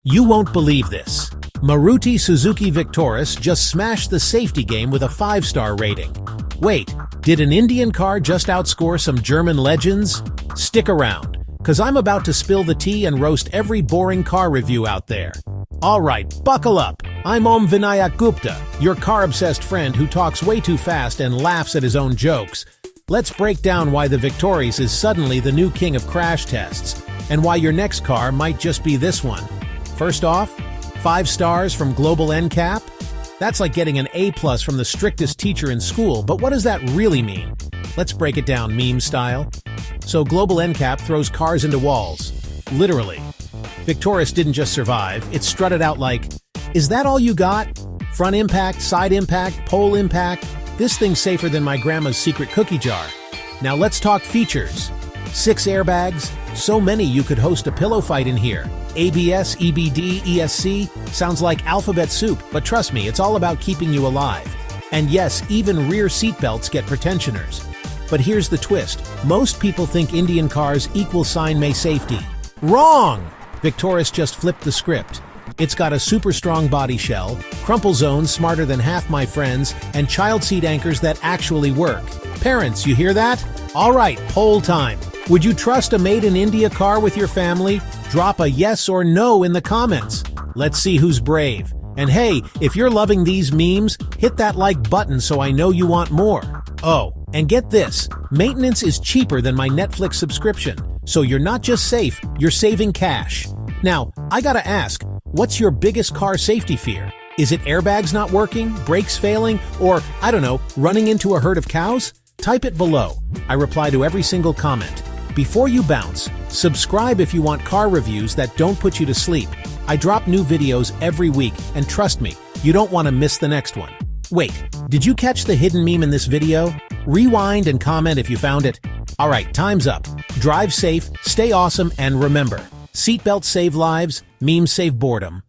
You won't believe this. Maruti Suzuki Victoris just smashed the safety game with a 5-star rating. Wait, did an Indian car just outscore some German legends? Stick around, cause I'm about to spill the tea and roast every boring car review out there. Alright, buckle up. I'm Om Vinayak Gupta, your car-obsessed friend who talks way too fast and laughs at his own jokes. Let's break down why the Victoris is suddenly the new king of crash tests, and why your next car might just be this one. First off, 5 stars from Global NCAP? That's like getting an A+ from the strictest teacher in school, but what does that really mean? Let's break it down meme style. So Global NCAP throws cars into walls. Literally. Victoris didn't just survive, it strutted out like, is that all you got? Front impact, side impact, pole impact? This thing's safer than my grandma's secret cookie jar. Now let's talk features. 6 airbags, so many you could host a pillow fight in here. ABS, EBD, ESC, sounds like alphabet soup, but trust me, it's all about keeping you alive. And yes, even rear seatbelts get pretensioners. But here's the twist. Most people think Indian cars equal sign may safety. Wrong! Victoris just flipped the script. It's got a super strong body shell, crumple zones smarter than half my friends, and child seat anchors that actually work. Parents, you hear that? Alright, poll time. Would you trust a made-in-India car with your family? Drop a yes or no in the comments. Let's see who's brave. And hey, if you're loving these memes, hit that like button so I know you want more. Oh, and get this, maintenance is cheaper than my Netflix subscription, so you're not just safe, you're saving cash. Now, I gotta ask, what's your biggest car safety fear? Is it airbags not working, brakes failing, or, I don't know, running into a herd of cows? Type it below. I reply to every single comment. Before you bounce, subscribe if you want car reviews that don't put you to sleep. I drop new videos every week, and trust me, you don't want to miss the next one. Wait, did you catch the hidden meme in this video? Rewind and comment if you found it. Alright, time's up. Drive safe, stay awesome, and remember, seatbelts save lives, memes save boredom.